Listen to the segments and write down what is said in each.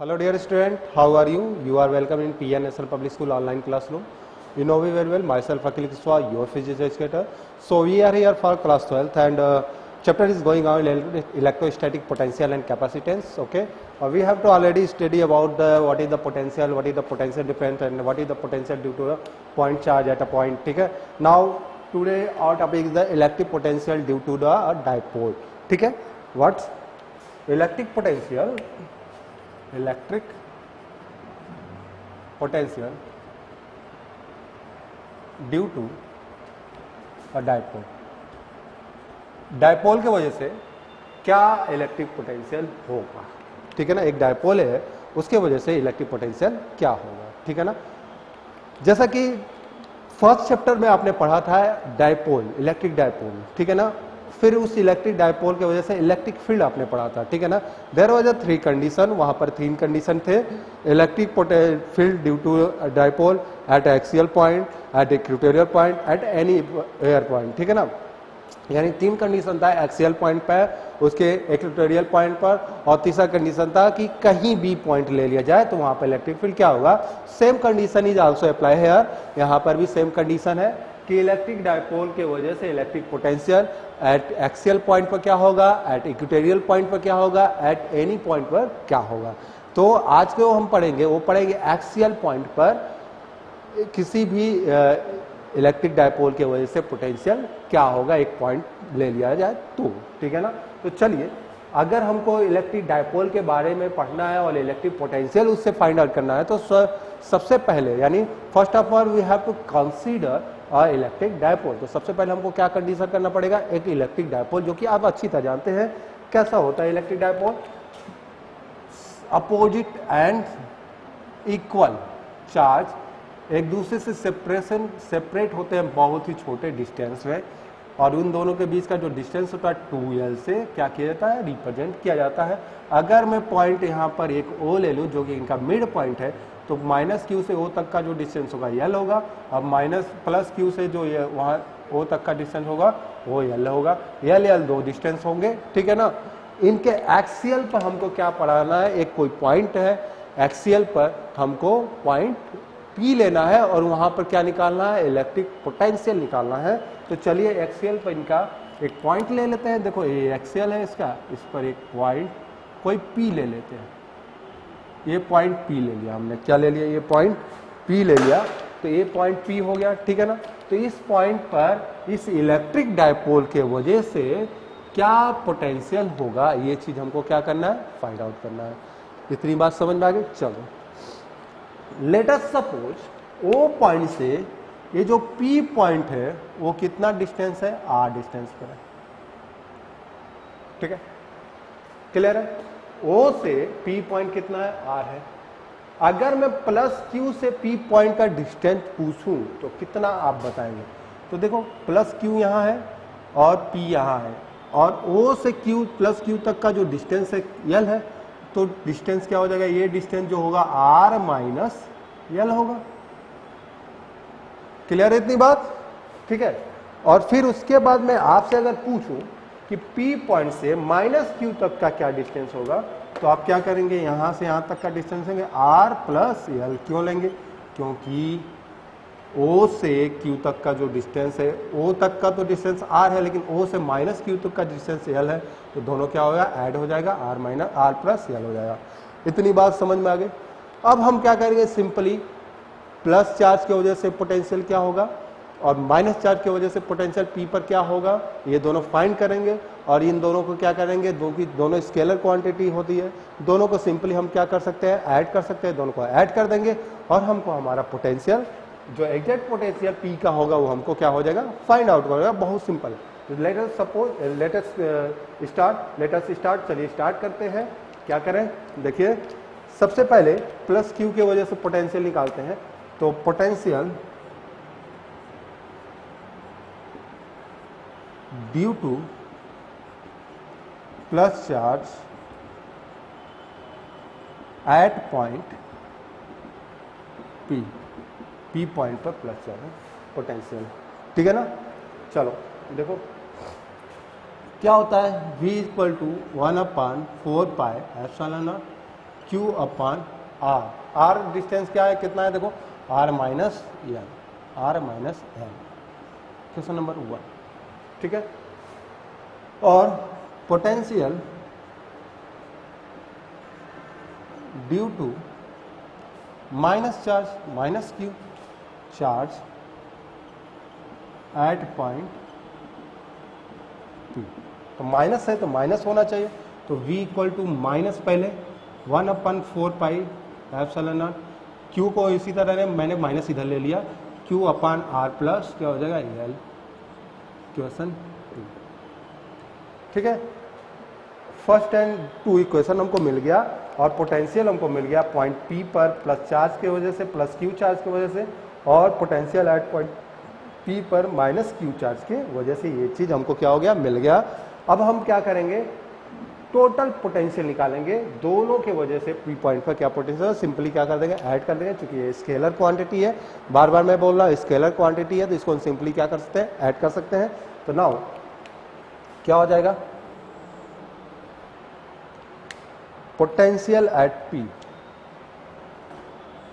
Hello dear student, how are you? You are welcome in PNSL Public School online classroom. You know me very well, myself Akhil Kiswa, your physics educator. So we are here for class 12th and chapter is going on electrostatic potential and capacitance. Okay, we have to already study about what is the potential difference and what is the potential due to a point charge at a point. Okay, now today our topic is the electric potential due to the dipole. Okay, what's electric potential due to a dipole. Dipole के वजह से क्या electric potential होगा. ठीक है ना, एक dipole है उसके वजह से इलेक्ट्रिक पोटेंशियल क्या होगा. ठीक है ना, जैसा कि फर्स्ट चैप्टर में आपने पढ़ा था डायपोल, इलेक्ट्रिक डायपोल. ठीक है ना, फिर उस इलेक्ट्रिक डायपोल की वजह से इलेक्ट्रिक फील्ड आपने पढ़ा था. ठीक है ना, देयर वाज अ 3 कंडीशन, वहां पर 3 कंडीशन थे. Electric field due to dipole at axial point, at equatorial point, at any other point. ठीक है ना, यानी 3 कंडीशन था, एक्सियल पॉइंट पर, उसके इक्वेटोरियल पॉइंट पर, और तीसरा कंडीशन था कि कहीं भी पॉइंट ले लिया जाए तो वहां पर इलेक्ट्रिक फील्ड क्या होगा. Same condition is also apply here. यहां पर भी सेम कंडीशन है कि इलेक्ट्रिक डायपोल के वजह से electric potential at axial point पर क्या होगा, एट इक्वेटोरियल पॉइंट पर क्या होगा, एट एनी पॉइंट पर क्या होगा. तो आज के हम पढ़ेंगे एक्सियल पॉइंट पर किसी भी इलेक्ट्रिक डायपोल के वजह से पोटेंशियल क्या होगा, एक पॉइंट ले लिया जाए तो. ठीक है ना, तो चलिए, अगर हमको इलेक्ट्रिक डायपोल के बारे में पढ़ना है और इलेक्ट्रिक पोटेंशियल उससे फाइंड आउट करना है तो सबसे पहले यानी first of all we have to consider electric dipole. तो सबसे पहले हमको क्या कंडीशन करना पड़ेगा, एक इलेक्ट्रिक डायपोल, जो कि आप अच्छी तरह जानते हैं कैसा होता है electric dipole. Opposite and equal charge एक दूसरे से सेपरेट होते हैं बहुत ही छोटे डिस्टेंस में, और उन दोनों के बीच का जो डिस्टेंस होता है 2L से क्या किया जाता है, रिप्रेजेंट किया जाता है. अगर मैं पॉइंट यहाँ पर एक O ले लूँ जो कि इनका मिड पॉइंट है, तो -Q से O तक का जो डिस्टेंस होगा L होगा, और +Q से जो ये वहाँ O तक का डिस्टेंस होगा वो L होगा. L दो डिस्टेंस होंगे. ठीक है ना, इनके एक्सियल पर हमको क्या पढ़ाना है, एक कोई पॉइंट है, एक्सियल पर हमको पॉइंट P लेना है और वहां पर क्या निकालना है, इलेक्ट्रिक पोटेंशियल निकालना है. तो चलिए एक्सियल पर इनका एक पॉइंट ले लेते हैं. देखो ये एक्सियल है इसका, इस पर एक पॉइंट कोई P ले लेते हैं. ये पॉइंट P ले लिया हमने, क्या ले लिया, ये पॉइंट P ले लिया. तो ये पॉइंट P हो गया. ठीक है ना, तो इस पॉइंट पर इस इलेक्ट्रिक डायपोल के वजह से क्या पोटेंशियल होगा, ये चीज हमको क्या करना है, फाइंड आउट करना है. इतनी बात समझ में आ गई. चलो, let us suppose O point से ये जो P पॉइंट है वो कितना डिस्टेंस है, R डिस्टेंस पर है. ठीक है, क्लियर है. O से P पॉइंट कितना है, R है. अगर मैं +Q से P पॉइंट का डिस्टेंस पूछूं तो कितना आप बताएंगे. तो देखो +Q यहाँ है और P यहाँ है, और O से +Q तक का जो डिस्टेंस है L है, तो डिस्टेंस क्या हो जाएगा, ये डिस्टेंस जो होगा R - L होगा. क्लियर है इतनी बात. ठीक है, और फिर उसके बाद मैं आपसे अगर पूछूं कि P पॉइंट से -Q तक का क्या डिस्टेंस होगा, तो आप क्या करेंगे, यहां से यहां तक का डिस्टेंस लेंगे R + L. क्यों लेंगे, क्योंकि O से Q तक का जो डिस्टेंस है, O तक का तो डिस्टेंस R है, लेकिन O से -Q तक का डिस्टेंस L है, तो दोनों क्या होगा, ऐड हो जाएगा, R + L हो जाएगा. इतनी बात समझ में आ गई. अब हम क्या करेंगे, सिंपली प्लस चार्ज की वजह से पोटेंशियल क्या होगा और माइनस चार्ज की वजह से पोटेंशियल P पर क्या होगा, ये दोनों फाइंड करेंगे. और इन दोनों को क्या करेंगे, दोनों स्केलर क्वांटिटी होती है, दोनों को सिंपली हम क्या कर सकते हैं, ऐड कर सकते हैं. दोनों को ऐड कर देंगे और हमको हमारा पोटेंशियल जो एग्जैक्ट पोटेंशियल P का होगा वो हमको क्या हो जाएगा, फाइंड आउट करेगा. बहुत सिंपल है. Let us start. चलिए स्टार्ट करते हैं. क्या करें, देखिए सबसे पहले +Q की वजह से पोटेंशियल निकालते हैं. तो potential due two plus charge at point P point पर प्लस चार्ज है पोटेंशियल. ठीक है ना. चलो देखो क्या होता है, V = 1/4πε0 Q upon R। R distance क्या है, कितना है देखो, R minus L, R minus L, question number 1, ठीक है। और potential due to minus charge, minus Q charge at point P, तो माइनस है तो माइनस होना चाहिए, तो V इक्वल टू माइनस पहले 1/4 एप्सिलॉन नॉट, Q को इसी तरह मैंने माइनस इधर ले लिया, Q अपान R प्लस क्या हो जाएगा L, क्वेश्चन 2, ठीक है। फर्स्ट एंड 2 इक्वेशन हमको मिल गया और पोटेंशियल हमको मिल गया पॉइंट P पर प्लस चार्ज की वजह से, प्लस Q चार्ज की वजह से, और पोटेंशियल एट पॉइंट P पर माइनस Q चार्ज की वजह से, ये चीज हमको क्या हो गया, मिल गया। अब हम क्या करेंगे, टोटल पोटेंशियल निकालेंगे दोनों के वजह से, P पॉइंट पर क्या पोटेंशियल है, सिंपली क्या कर देंगे, ऐड कर देंगे, क्योंकि ये स्केलर क्वांटिटी है, बार बार मैं बोल रहा हूँ स्केलर क्वांटिटी है, तो इसको हम सिंपली क्या कर सकते हैं, ऐड कर सकते हैं। तो नाउ क्या हो जाएगा, potential at P,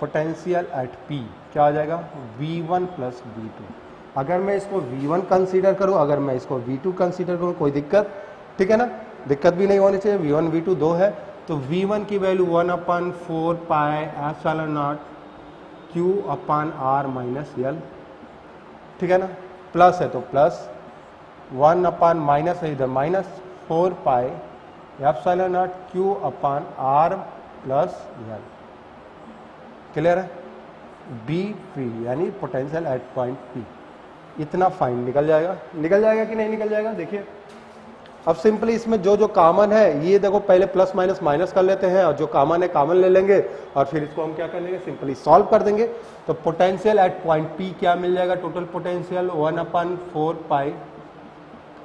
potential at P क्या हो जाएगा, V1 प्लस V2। अगर मैं इसको V1 कंसीडर करूं, अगर मैं इसको V2 कंसीडर करूं, कोई दिक्कत, ठीक है ना, दिक्कत भी नहीं होनी चाहिए, V1 V2 दो है, तो V1 की value 1/4 pi epsilon not Q upon R minus L, ठीक है ना, प्लस है तो प्लस 1 अपान माइनस है इधर minus 4 pi epsilon not Q upon R plus L, clear है। बी पी यानी पोटेंशियल एट पॉइंट P, इतना फाइन निकल जाएगा, निकल जाएगा कि नहीं निकल जाएगा, देखिए। अब सिंपली इसमें जो जो कॉमन है, ये देखो पहले प्लस माइनस माइनस कर लेते हैं, और जो कॉमन है कॉमन ले लेंगे, और फिर इसको हम क्या कर लेंगे, सिंपली सॉल्व कर देंगे। तो पोटेंशियल एट पॉइंट P क्या मिल जाएगा, total potential 1/4 pi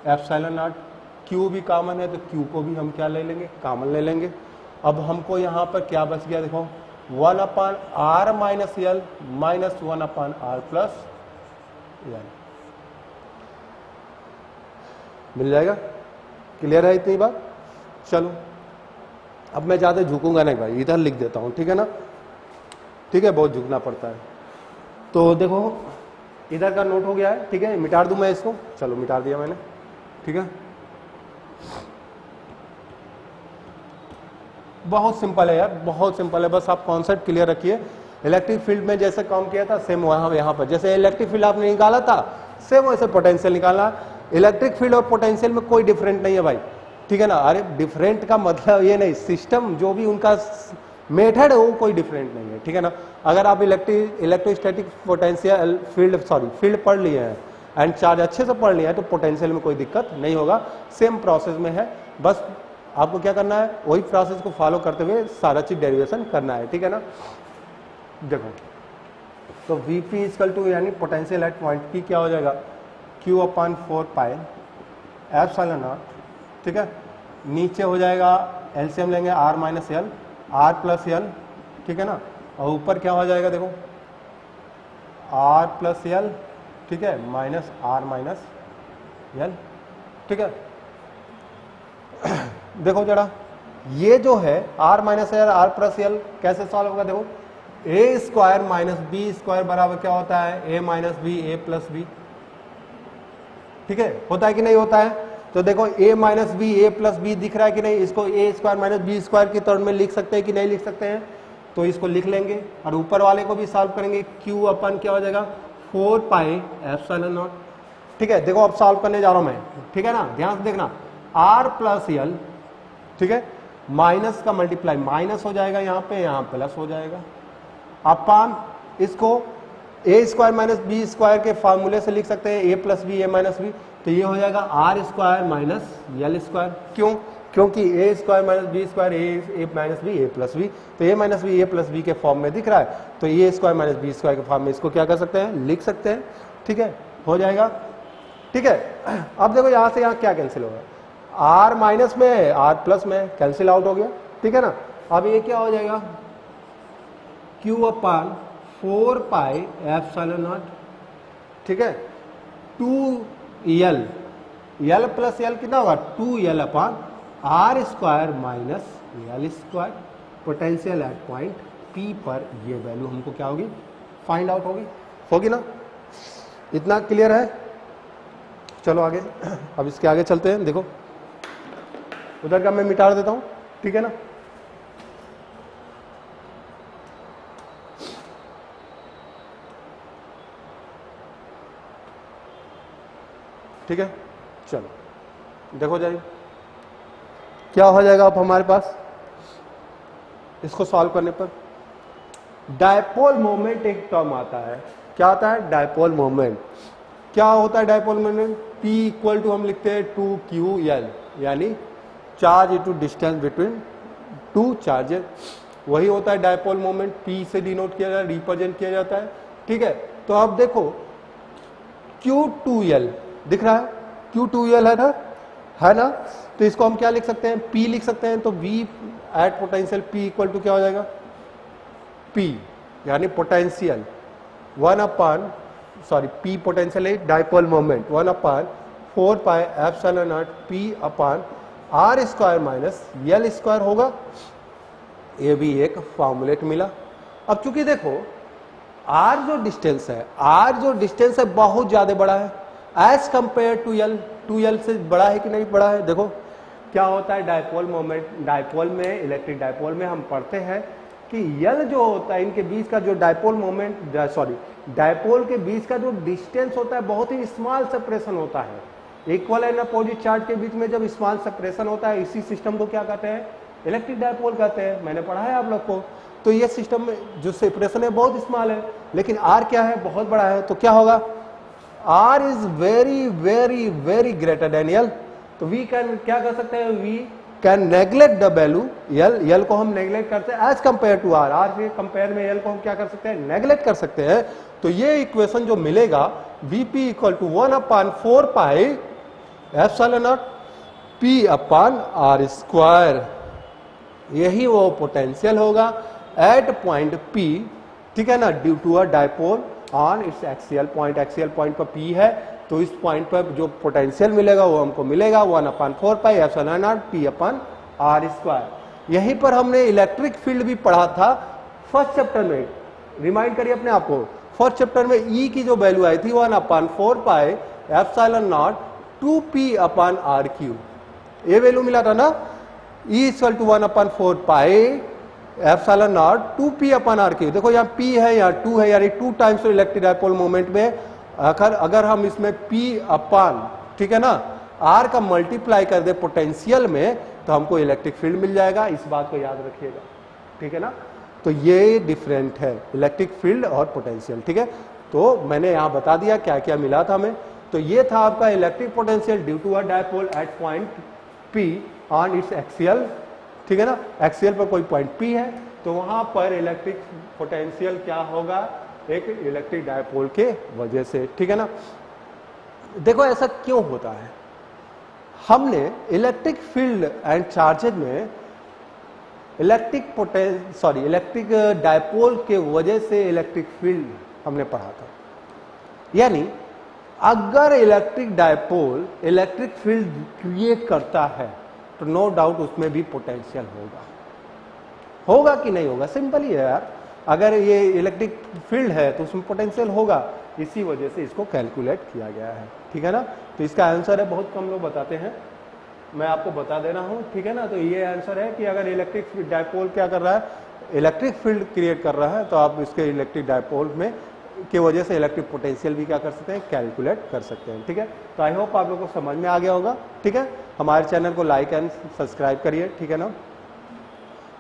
epsilon not, Q भी कॉमन है तो Q को भी हम क्या ले लेंगे, कॉमन ले लेंगे। अब हमको यहाँ पर क्या बच गया, देखो 1/R minus L minus 1/R plus L, मिल जाएगा, क्लियर है इतनी बात। चलो अब मैं ज्यादा झुकूंगा नहीं भाई, इधर लिख देता हूं, ठीक है ना, ठीक है, बहुत झुकना पड़ता है। तो देखो इधर का नोट हो गया है, ठीक है, मिटा दूं मैं इसको, चलो मिटा दिया मैंने, ठीक है। बहुत सिंपल है यार, बहुत सिंपल है, बस आप कॉन्सेप्ट क्लियर रखिए। इलेक्ट्रिक फील्ड में जैसे काम किया था सेम वहां यहाँ पर, जैसे इलेक्ट्रिक फील्ड आपने निकाला था सेम वैसे पोटेंशियल निकालना। इलेक्ट्रिक फील्ड और पोटेंशियल में कोई डिफरेंट नहीं है भाई, ठीक है ना। अरे डिफरेंट का मतलब ये नहीं, सिस्टम जो भी उनका मेथड है वो कोई डिफरेंट नहीं है, ठीक है ना। अगर आप इलेक्ट्रोस्टैटिक पोटेंशियल फील्ड पढ़ लिए हैं एंड चार्ज अच्छे से पढ़ लिया है, तो पोटेंशियल में कोई दिक्कत नहीं होगा, सेम प्रोसेस में है। बस आपको क्या करना है, वही प्रोसेस को फॉलो करते हुए सारा चीज डेरिवेशन करना है, ठीक है ना। देखो तो Vp इक्वल टू यानी पोटेंशियल एट पॉइंट P क्या हो जाएगा, Q/4 पाई एप्सिलॉन नॉट, ठीक है। नीचे हो जाएगा एलसीएम लेंगे R minus L, R plus L, ठीक है ना, और ऊपर क्या हो जाएगा देखो R प्लस L, ठीक है, माइनस R माइनस L, ठीक है। देखो जरा ये जो है R minus L R plus L कैसे सॉल्व होगा, देखो ए स्क्वायर माइनस बी स्क्वायर बराबर क्या होता है, ए minus B A plus B, ठीक है, होता है कि नहीं होता है। तो देखो ए minus B A plus B दिख रहा है कि नहीं, इसको A square minus B square की टर्म में लिख सकते हैं कि नहीं लिख सकते हैं, तो इसको लिख लेंगे और ऊपर वाले को भी सॉल्व करेंगे। क्यू अपन क्या हो जाएगा 4 पाई एप्सिलॉन नॉट, ठीक है। देखो अब सॉल्व करने जा रहा हूं मैं, ठीक है ना, ध्यान से देखना, आर प्लस एल, ठीक है, माइनस का मल्टीप्लाई माइनस हो जाएगा, यहाँ प्लस हो जाएगा, अपन इसको A square minus B square के फॉर्मूले से लिख सकते हैं, A plus B A minus B, तो ये हो जाएगा R square minus L square. क्यों, क्योंकि A square minus B square A minus B A plus B, तो A minus B A plus B के फॉर्म में दिख रहा है, तो A square minus B square के फॉर्म में इसको क्या कर सकते हैं, लिख सकते हैं, ठीक है, हो जाएगा, ठीक है। अब देखो यहाँ से यहाँ क्या कैंसिल होगा, आर माइनस में आर प्लस में कैंसिल आउट हो गया, ठीक है ना। अब ये क्या हो जाएगा Q upon 4 pi epsilon naught, ठीक है, 2l, एल प्लस एल कितना होगा 2l upon R square minus L square, potential at point P पर ये वैल्यू हमको क्या होगी, फाइंड आउट होगी ना। इतना क्लियर है? चलो आगे, अब इसके आगे चलते हैं। देखो उधर का मैं मिटा देता हूं, ठीक है ना। ठीक है, चलो देखो जाइए क्या हो जाएगा अब हमारे पास इसको सॉल्व करने पर। डायपोल मोमेंट एक टर्म आता है, क्या आता है, डायपोल मोमेंट। क्या होता है dipole moment? P equal to हम लिखते हैं 2QL, यानी charge into distance between two charges, वही होता है डायपोल मोमेंट। P से डिनोट किया जाता है, रिप्रेजेंट किया जाता है, ठीक है। तो अब देखो Q2L दिख रहा है, Q2L है ना, तो इसको हम क्या लिख सकते हैं, P लिख सकते हैं। तो V at potential P equal to क्या हो जाएगा, P यानी पोटेंशियल P पोटेंशियल है, dipole moment 1/4 pi epsilon naught P upon R square minus L square होगा। ये भी एक फॉर्मूलेट मिला। अब चूंकि देखो R जो डिस्टेंस है बहुत ज्यादा बड़ा है as compare to L, 2L से बड़ा है कि नहीं बड़ा है। देखो क्या होता है डायपोल मोमेंट, डायपोल में, इलेक्ट्रिक डायपोल में हम पढ़ते हैं कि L जो होता है, इनके बीच का जो डायपोल मोमेंट, डायपोल के बीच का जो डिस्टेंस होता है बहुत ही स्मॉल सेपरेशन होता है। इक्वल एंड अपोजिट चार्ज के बीच में जब स्मॉल सेपरेशन होता है, इसी सिस्टम को क्या कहते हैं, इलेक्ट्रिक डायपोल कहते हैं। मैंने पढ़ा है आप लोग को। तो ये सिस्टम में जो सेपरेशन है बहुत स्मॉल है, लेकिन R क्या है, बहुत बड़ा है। तो क्या होगा, R is very very very greater than L। तो वी कैन क्या कर सकते हैं, we can neglect the value L को हम नेग्लेक्ट करते हैं एज कंपेयर टू R के कंपेयर में L को हम क्या कर सकते हैं, नेग्लेक्ट कर सकते हैं। तो ये इक्वेशन जो मिलेगा Vp equal to 1/4 pi epsilon naught P upon R square, यही वो पोटेंशियल होगा एट पॉइंट P, ठीक है ना, due to a dipole on its axial point. Axial point पर P है, तो इस पॉइंट पर जो पोटेंशियल मिलेगा वो हमको मिलेगा 1/4 pi epsilon naught P upon R square. यहीं पर हमने इलेक्ट्रिक फील्ड भी पढ़ा था फर्स्ट चैप्टर में, रिमाइंड करिए अपने आप को। फर्स्ट चैप्टर में E की जो वैल्यू आई थी 1/4 pi epsilon naught 2P upon R cube, ये वैल्यू मिला था ना। E equal to 1/4 pi epsilon naught 2P upon R cube. देखो यहाँ P है, यहाँ 2 है, यानी 2 टाइम्स इलेक्ट्रिक डायपोल मोमेंट में अगर हम इसमें P अपॉन, ठीक है ना, R का मल्टीप्लाई कर दे पोटेंशियल में, तो हमको इलेक्ट्रिक फील्ड मिल जाएगा। इस बात को याद रखिएगा, ठीक है ना। तो ये डिफरेंट है इलेक्ट्रिक फील्ड और पोटेंशियल, ठीक है। तो मैंने यहाँ बता दिया क्या क्या मिला था हमें। तो ये था आपका electric potential due to a dipole at point P on its axial, ठीक है ना। एक्सियल पर कोई पॉइंट P है, तो वहां पर इलेक्ट्रिक पोटेंशियल क्या होगा, एक इलेक्ट्रिक डायपोल के वजह से, ठीक है ना। देखो ऐसा क्यों होता है, हमने इलेक्ट्रिक फील्ड एंड चार्जेज में इलेक्ट्रिक डायपोल के वजह से इलेक्ट्रिक फील्ड हमने पढ़ा था। यानी अगर electric dipole electric field create करता है तो नो डाउट उसमें भी पोटेंशियल होगा कि नहीं होगा, सिंपल ही है यार। अगर ये इलेक्ट्रिक फील्ड है तो उसमें पोटेंशियल होगा, इसी वजह से इसको कैलकुलेट किया गया है, ठीक है ना। तो इसका आंसर है, बहुत कम लोग बताते हैं, मैं आपको बता दे रहा हूं, ठीक है ना। तो ये आंसर है कि अगर इलेक्ट्रिक डायपोल क्या कर रहा है, इलेक्ट्रिक फील्ड क्रिएट कर रहा है, तो आप इसके इलेक्ट्रिक डायपोल में की वजह से इलेक्ट्रिक पोटेंशियल भी क्या कर सकते हैं, कैलकुलेट कर सकते हैं, ठीक है। तो आई होप आप लोगों को समझ में आ गया होगा, ठीक है। हमारे चैनल को लाइक एंड सब्सक्राइब करिए, ठीक है ना।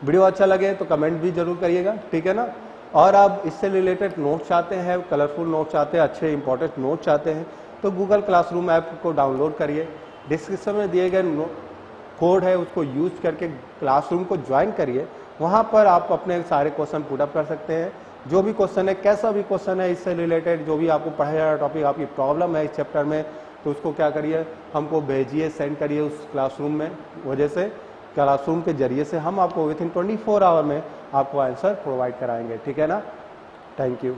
वीडियो अच्छा लगे तो कमेंट भी जरूर करिएगा, ठीक है ना। और आप इससे रिलेटेड नोट चाहते हैं, कलरफुल नोट चाहते हैं, अच्छे इंपॉर्टेंट नोट चाहते हैं, तो गूगल क्लासरूम ऐप को डाउनलोड करिए। डिस्क्रिप्शन में दिए गए कोड है, उसको यूज करके क्लासरूम को ज्वाइन करिए। वहाँ पर आप अपने सारे क्वेश्चन पुट अप कर सकते हैं। जो भी क्वेश्चन है, कैसा भी क्वेश्चन है इससे रिलेटेड, जो भी आपको पढ़ाया जा रहा टॉपिक, आपकी प्रॉब्लम है इस चैप्टर में, तो उसको क्या करिए, हमको भेजिए, सेंड करिए उस क्लासरूम में। वजह से क्लासरूम के जरिए से हम आपको विथिन 24 आवर में आपको आंसर प्रोवाइड कराएंगे, ठीक है ना। Thank you.